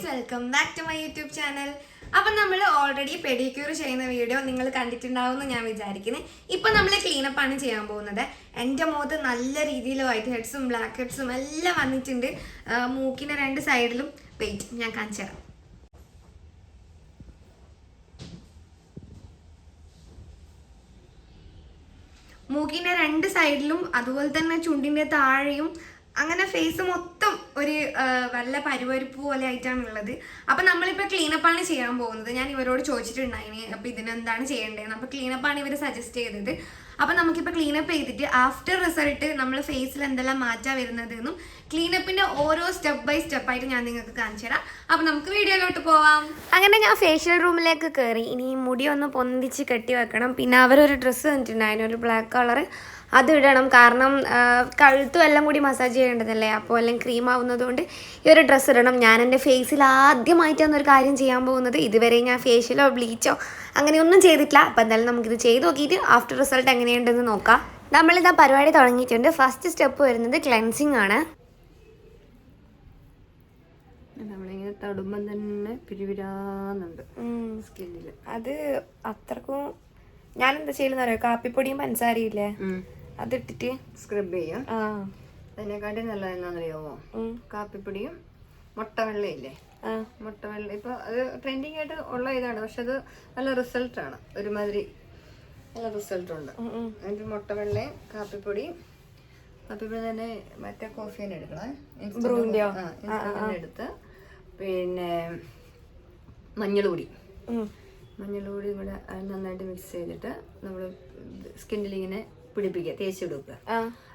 Guys, welcome back to my YouTube channel. അപ്പം നമ്മൾ already pedicure ചെയ്യുന്ന വീഡിയോ നിങ്ങൾ കണ്ടിട്ടുണ്ടാവുമെന്ന് ഞാൻ വിചാരിക്കുന്നത്. ഇപ്പം നമ്മൾ ക്ലീനപ്പ് ആണ് ചെയ്യാൻ പോകുന്നത്. എൻ്റെ മുഖത്ത് നല്ല രീതിയിൽ വൈറ്റ് ഹെഡ്സും ബ്ലാക്ക് ഹെഡ്സും എല്ലാം വന്നിട്ടുണ്ട്. മൂക്കിൻ്റെ രണ്ട് സൈഡിലും വെയിറ്റ് ഞാൻ കാണിച്ചു തരാം. മൂക്കിൻ്റെ രണ്ട് സൈഡിലും അതുപോലെ തന്നെ ചുണ്ടിൻ്റെ താഴെയും അങ്ങനെ ഫേസ് മൊത്തം ഒരു വല്ല പരുവരിപ്പ് പോലെ ആയിട്ടാണ് ഉള്ളത്. അപ്പം നമ്മളിപ്പോൾ ക്ലീനപ്പാണ് ചെയ്യാൻ പോകുന്നത്. ഞാൻ ഇവരോട് ചോദിച്ചിട്ടുണ്ടായിന് അപ്പം ഇതിനെന്താണ് ചെയ്യേണ്ടതെന്ന്. അപ്പോൾ ക്ലീനപ്പാണ് ഇവർ സജസ്റ്റ് ചെയ്തത്. അപ്പം നമുക്കിപ്പോൾ ക്ലീനപ്പ് ചെയ്തിട്ട് ആഫ്റ്റർ റിസൾട്ട് നമ്മൾ ഫേസിൽ എന്തെല്ലാം മാറ്റാൻ വരുന്നത് എന്നും ക്ലീനപ്പിൻ്റെ ഓരോ സ്റ്റെപ്പ് ബൈ സ്റ്റെപ്പായിട്ട് ഞാൻ നിങ്ങൾക്ക് കാണിച്ചു തരാം. അപ്പം നമുക്ക് വീഡിയോയിലോട്ട് പോവാം. അങ്ങനെ ഞാൻ ഫേഷ്യൽ റൂമിലേക്ക് കയറി. ഇനി മുടി ഒന്ന് പൊന്തിച്ച് കെട്ടി വെക്കണം. പിന്നെ അവരൊരു ഡ്രസ്സ് തന്നിട്ടുണ്ടായിരുന്നു, ഒരു ബ്ലാക്ക് കളർ. അത് ഇടണം, കാരണം കഴുത്തും എല്ലാം കൂടി മസാജ് ചെയ്യേണ്ടതല്ലേ. അപ്പോൾ എല്ലാം ക്രീം ആവുന്നത് കൊണ്ട് ഈ ഒരു ഡ്രസ്സ് ഇടണം. ഞാൻ എൻ്റെ ഫേസിൽ ആദ്യമായിട്ടാണ് ഒരു കാര്യം ചെയ്യാൻ പോകുന്നത്. ഇതുവരെ ഞാൻ ഫേഷ്യലോ ബ്ലീച്ചോ അങ്ങനെയൊന്നും ചെയ്തിട്ടില്ല. അപ്പോൾ എന്തായാലും നമുക്കിത് ചെയ്ത് നോക്കിയിട്ട് ആഫ്റ്റർ റിസൾട്ട് എങ്ങനെയുണ്ടെന്ന് നോക്കാം. നമ്മളിതാ പരിപാടി തുടങ്ങിയിട്ടുണ്ട്. ഫസ്റ്റ് സ്റ്റെപ്പ് വരുന്നത് ക്ലെൻസിങ് ആണ്. നമ്മളിങ്ങനെ തടുമ്പം തന്നെ പിരിവിരാന്നുണ്ട് സ്കിന്നിൽ. അത് അത്രക്കും ഞാൻ എന്താ ചെയ്യുന്ന അറിയോ, കാപ്പിപ്പൊടിയും പഞ്ചസാരയില്ലേ അതിട്ടിട്ട് സ്ക്രബ് ചെയ്യാം. അതിനെക്കാട്ടി നല്ലത് എന്താണെന്നറിയാമോ, കാപ്പിപ്പൊടിയും മുട്ടവെള്ളയില്ലേ, മുട്ടവെള്ള. ഇപ്പൊ അത് ട്രെൻഡിങ് ആയിട്ട് ഉള്ള ഇതാണ്, പക്ഷെ അത് നല്ല റിസൾട്ടാണ്. ഒരുമാതിരി നല്ല റിസൾട്ടുണ്ട്. അതിന്റെ മുട്ടവെള്ളയും കാപ്പിപ്പൊടിയും തന്നെ മറ്റേ കോഫീനെ എടുക്കണം, ഇൻസ്റ്റന്റ് എടുത്ത്. പിന്നെ മഞ്ഞൾപ്പൊടി കൂടെ നന്നായിട്ട് മിക്സ് ചെയ്തിട്ട് നമ്മൾ സ്കിന്നിൽ ഇങ്ങനെ പിടിപ്പിക്കുക, തേച്ച് കൊടുക്കുക.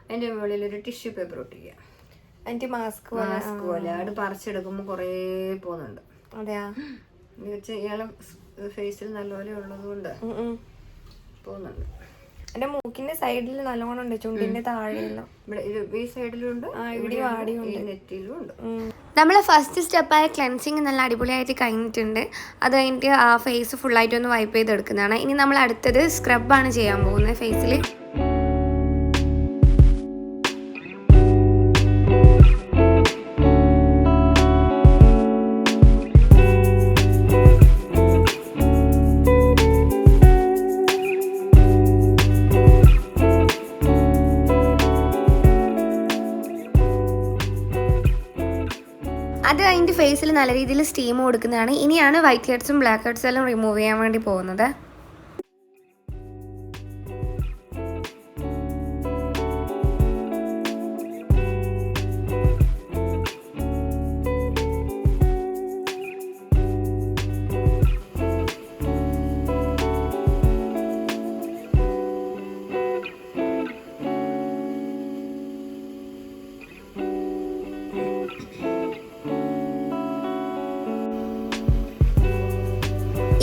അതിന്റെ മുകളിൽ ഒരു ടിഷ്യൂ പേപ്പർ ഒട്ടിക്കുക. അതിന്റെ മാസ്ക് പോലെ അത് പറിച്ചെടുക്കുമ്പോൾ കുറേ പോകുന്നുണ്ട്. അതെയാ, ഇയാളെ ഫേസിൽ നല്ലപോലെ ഉള്ളത് കൊണ്ട് പോകുന്നുണ്ട്. എന്റെ മൂക്കിന്റെ സൈഡിൽ നല്ലോണം ഉണ്ട്, ചുണ്ടിന്റെ താഴെയെല്ലാം. ഈ സൈഡിലും ഉണ്ട്, നെറ്റിയിലും ഉണ്ട്. നമ്മളെ ഫസ്റ്റ് സ്റ്റെപ്പായ ക്ലെൻസിങ് നല്ല അടിപൊളിയായിട്ട് കഴിഞ്ഞിട്ടുണ്ട്. അത് കഴിഞ്ഞിട്ട് ആ ഫേസ് ഫുള്ളായിട്ടൊന്ന് വൈപ്പ് ചെയ്തെടുക്കുന്നതാണ്. ഇനി നമ്മൾ അടുത്തത് സ്ക്രബാണ് ചെയ്യാൻ പോകുന്നത് ഫേസിൽ. അത് അതിൻ്റെ ഫേസിൽ നല്ല രീതിയിൽ സ്റ്റീം കൊടുക്കുന്നതാണ്. ഇനിയാണ് വൈറ്റ് ഹെഡ്സും ബ്ലാക്ക് ഹെഡ്സും എല്ലാം റിമൂവ് ചെയ്യാൻ വേണ്ടി പോകുന്നത്.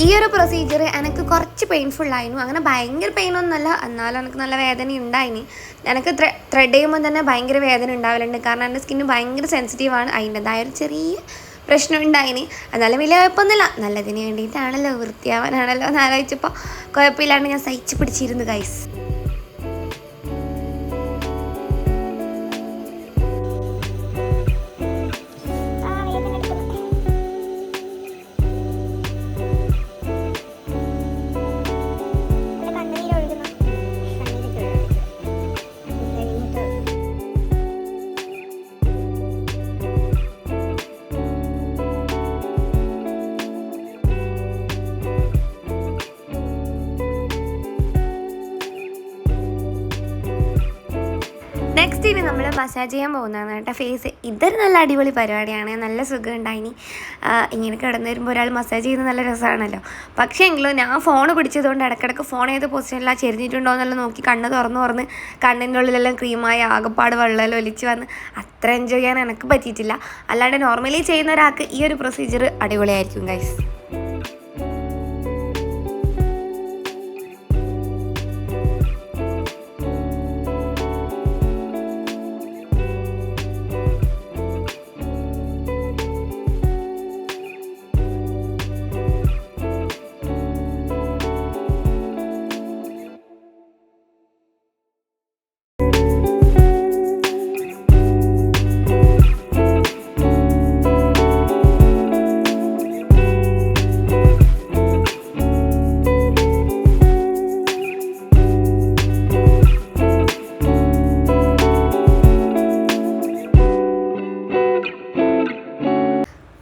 ഈ ഒരു പ്രൊസീജിയർ എനിക്ക് കുറച്ച് പെയിൻഫുള്ളായിരുന്നു. അങ്ങനെ ഭയങ്കര പെയിനൊന്നുമല്ല, എന്നാലും എനിക്ക് നല്ല വേദന ഉണ്ടായിന്. എനിക്ക് ത്രെഡ് ചെയ്യുമ്പോൾ തന്നെ ഭയങ്കര വേദന ഉണ്ടാവലുണ്ട്, കാരണം എൻ്റെ സ്കിന്ന് ഭയങ്കര സെൻസിറ്റീവാണ്. അതിൻ്റെതായ ഒരു ചെറിയ പ്രശ്നം ഉണ്ടായിന്. എന്നാലും വലിയ കുഴപ്പമൊന്നുമില്ല, നല്ലതിന് വേണ്ടിയിട്ടാണല്ലോ, വൃത്തിയാവാനാണല്ലോ എന്ന് ആലോചിച്ചപ്പോൾ കുഴപ്പമില്ലാണ്ട് ഞാൻ സഹിച്ച് പിടിച്ചിരുന്നു ഗൈസ്. നെക്സ്റ്റ് ഇനി നമ്മൾ മസാജ് ചെയ്യാൻ പോകുന്നതാണ് കേട്ടോ ഫേസ്. ഇതൊരു നല്ല അടിപൊളി പരിപാടിയാണ്, നല്ല സുഖം ഉണ്ടായിനി. ഇങ്ങനെ കിടന്നു വരുമ്പോൾ ഒരാൾ മസാജ് ചെയ്യുന്നത് നല്ല രസമാണല്ലോ. പക്ഷേ എങ്കിലും ഞാൻ ഫോൺ പിടിച്ചതുകൊണ്ട് ഇടയ്ക്കിടയ്ക്ക് ഫോൺ ഏത് പൊസിഷനിലാണ് ചെരിഞ്ഞിട്ടുണ്ടോ എന്നെല്ലാം നോക്കി കണ്ണ് തുറന്ന് കണ്ണിൻ്റെ ഉള്ളിലെല്ലാം ക്രീമായി ആകപ്പാട് വെള്ളമെല്ലാം ഒലിച്ച് വന്ന് അത്ര എൻജോയ് ചെയ്യാൻ എനിക്ക് പറ്റിയിട്ടില്ല. അല്ലാണ്ട് നോർമലി ചെയ്യുന്ന ഒരാൾക്ക് ഈ ഒരു പ്രൊസീജിയർ അടിപൊളിയായിരിക്കും ഗൈസ്.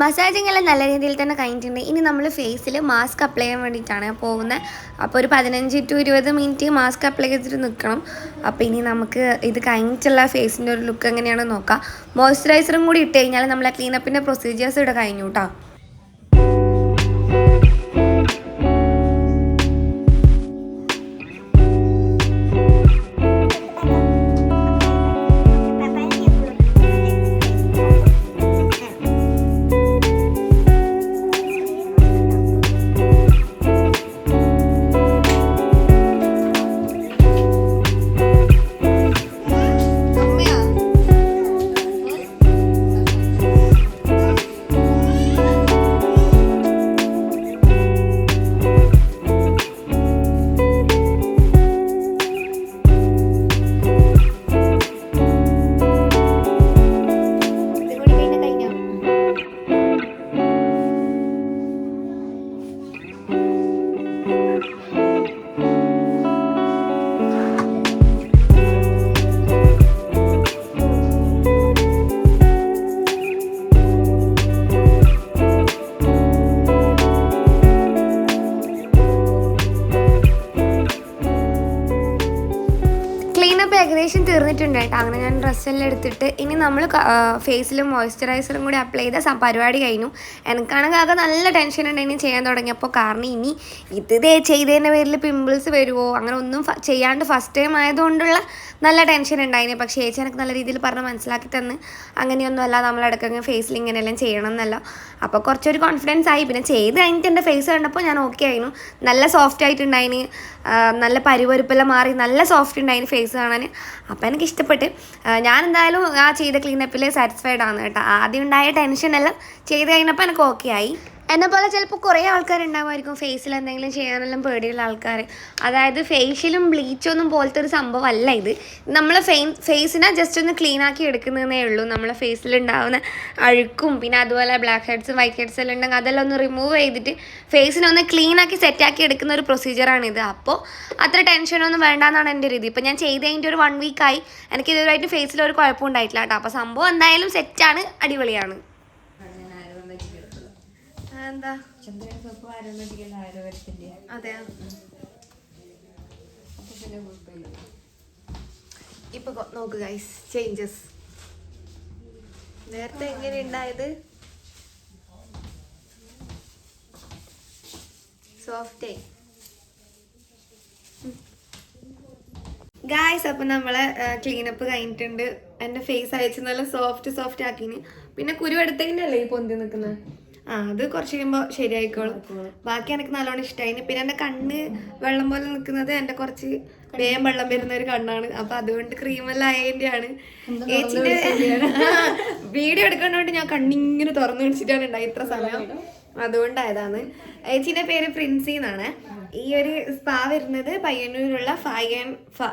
മസാജിങ് എല്ലാം നല്ല രീതിയിൽ തന്നെ കഴിഞ്ഞിട്ടുണ്ട്. ഇനി നമ്മൾ ഫേസിൽ മാസ്ക് അപ്ലൈ ചെയ്യാൻ വേണ്ടിയിട്ടാണ് പോകുന്നത്. അപ്പോൾ ഒരു 15 to 20 മിനിറ്റ് മാസ്ക് അപ്ലൈ ചെയ്തിട്ട് നിൽക്കണം. അപ്പോൾ ഇനി നമുക്ക് ഇത് കഴിഞ്ഞിട്ടുള്ള ഫേസിൻ്റെ ഒരു ലുക്ക് എങ്ങനെയാണെന്ന് നോക്കാം. മോയ്സ്ചറൈസറും കൂടി ഇട്ട് കഴിഞ്ഞാൽ നമ്മളെ ക്ലീനപ്പിൻ്റെ പ്രൊസീജിയേഴ്സ് ഇവിടെ കഴിഞ്ഞു കേട്ടോ. ഏകദേശം തീർന്നിട്ടുണ്ട് കേട്ടോ. അങ്ങനെ ഞാൻ ഡ്രസ്സെല്ലാം എടുത്തിട്ട് ഇനി നമ്മൾ ഫേസിലും മോയ്സ്ചറൈസറും കൂടി അപ്ലൈ ചെയ്ത പരിപാടി കഴിഞ്ഞു. എനിക്കാണെങ്കിൽ ആകെ നല്ല ടെൻഷൻ ഉണ്ടായിരുന്നു ചെയ്യാൻ തുടങ്ങിയപ്പോൾ. കാരണം ഇനി ഇത് ചെയ്തതിൻ്റെ പേരിൽ പിമ്പിൾസ് വരുമോ അങ്ങനെ ഒന്നും ചെയ്യാണ്ട് ഫസ്റ്റ് ടൈം ആയതുകൊണ്ടുള്ള നല്ല ടെൻഷൻ ഉണ്ടായിന്. പക്ഷേ ചേച്ചി എനിക്ക് നല്ല രീതിയിൽ പറഞ്ഞ് മനസ്സിലാക്കി തന്ന് അങ്ങനെയൊന്നുമല്ല, നമ്മളിടയ്ക്ക് ഫേസിൽ ഇങ്ങനെയെല്ലാം ചെയ്യണം എന്നല്ല. അപ്പോൾ കുറച്ചൊരു കോൺഫിഡൻസ് ആയി. പിന്നെ ചെയ്ത് കഴിഞ്ഞിട്ട് എൻ്റെ ഫേസ് കണ്ടപ്പോൾ ഞാൻ ഓക്കെ ആയിരുന്നു. നല്ല സോഫ്റ്റ് ആയിട്ടുണ്ടായിന്, നല്ല പരുവരുപ്പെല്ലാം മാറി നല്ല സോഫ്റ്റ് ഉണ്ടായിന് ഫേസ് കാണാൻ. അപ്പോൾ എനിക്ക് ഇഷ്ടപ്പെട്ട്. ഞാൻ എന്തായാലും ആ ചെയ്ത ക്ലീനപ്പിൽ സാറ്റിസ്ഫൈഡ് ആണ് കേട്ടോ. ആദ്യം ഉണ്ടായ ടെൻഷനെല്ലാം ചെയ്ത് കഴിഞ്ഞപ്പോൾ എനിക്ക് ഓക്കെ ആയി. എന്നെ പോലെ ചിലപ്പോൾ കുറേ ആൾക്കാരുണ്ടാവുമായിരിക്കും ഫേസിൽ എന്തെങ്കിലും ചെയ്യാനെല്ലാം പേടിയുള്ള ആൾക്കാർ. അതായത് ഫേഷ്യലും ബ്ലീച്ചൊന്നും പോലത്തെ ഒരു സംഭവം അല്ല ഇത്. നമ്മൾ ഫേസിനെ ജസ്റ്റ് ഒന്ന് ക്ലീൻ ആക്കി എടുക്കുന്നതേ ഉള്ളൂ. നമ്മളെ ഫേസിലുണ്ടാവുന്ന അഴുക്കും പിന്നെ അതുപോലെ ബ്ലാക്ക് ഹെഡ്സ് വൈറ്റ് ഹെഡ്സ് എല്ലാം ഉണ്ടെങ്കിൽ അതെല്ലാം ഒന്ന് റിമൂവ് ചെയ്തിട്ട് ഫേസിനെ ഒന്ന് ക്ലീൻ ആക്കി സെറ്റാക്കി എടുക്കുന്ന ഒരു പ്രൊസീജിയറാണിത്. അപ്പോൾ അത്ര ടെൻഷനൊന്നും വേണ്ടാന്നാണ് എൻ്റെ രീതി. ഇപ്പോൾ ഞാൻ ചെയ്ത് കഴിഞ്ഞിട്ട് ഒരു 1 വീക്കായി. എനിക്ക് ഇതുവരായിട്ട് ഫേസിൽ ഒരു കുഴപ്പം ഉണ്ടായിട്ടില്ല കേട്ടോ. അപ്പോൾ സംഭവം എന്തായാലും സെറ്റാണ്, അടിപൊളിയാണ്. എന്താ അതെയാ? ഇപ്പൊ നോക്ക് ഗൈസ്, ചേഞ്ചസ്. നേരത്തെ എങ്ങനെ ഉണ്ടായത്? Soft guys. അപ്പം നമ്മളെ ക്ലീനപ്പ് കഴിഞ്ഞിട്ടുണ്ട്. എൻ്റെ ഫേസ് അയച്ച് നല്ല സോഫ്റ്റ് ആക്കിന്. പിന്നെ കുരു എടുത്തതിൻ്റെ ഈ പൊന്തി നിൽക്കുന്നത് അത് കുറച്ച് കഴിയുമ്പോൾ ശരിയായിക്കോളും. ബാക്കി എനിക്ക് നല്ലോണം ഇഷ്ടമായി. പിന്നെ എൻ്റെ കണ്ണ് വെള്ളം പോലെ നിൽക്കുന്നത് എൻ്റെ കുറച്ച് വേഗം വെള്ളം വരുന്ന ഒരു കണ്ണാണ്. അപ്പൊ അതുകൊണ്ട് ക്രീമെല്ലാം ആയതിൻ്റെയാണ്. ചേച്ചിന്റെ വീഡിയോ എടുക്കുന്നതുകൊണ്ട് ഞാൻ കണ്ണിങ്ങനെ തുറന്നു പിടിച്ചിട്ടാണ് ഉണ്ടായി ഇത്ര സമയം. അതുകൊണ്ടായതാണ്. ചേച്ചിന്റെ പേര് പ്രിൻസി എന്നാണ്. ഈ ഒരു സ്പാ വരുന്നത് പയ്യന്നൂരുള്ള ഫൈവ് ആൻഡ് ഫാ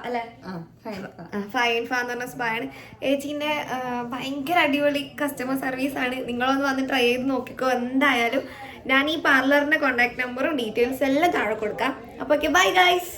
എന്ന് പറഞ്ഞ സ്പാ ആണ്. ചേച്ചീൻ്റെ ഭയങ്കര അടിപൊളി കസ്റ്റമർ സർവീസ് ആണ്. നിങ്ങളൊന്ന് വന്ന് ട്രൈ ചെയ്ത് നോക്കിക്കോ എന്തായാലും. ഞാൻ ഈ പാർലറിന്റെ കോൺടാക്ട് നമ്പറും ഡീറ്റെയിൽസ് എല്ലാം താഴെ കൊടുക്കാം. അപ്പോൾ ഓക്കെ, ബൈ ഗൈസ്.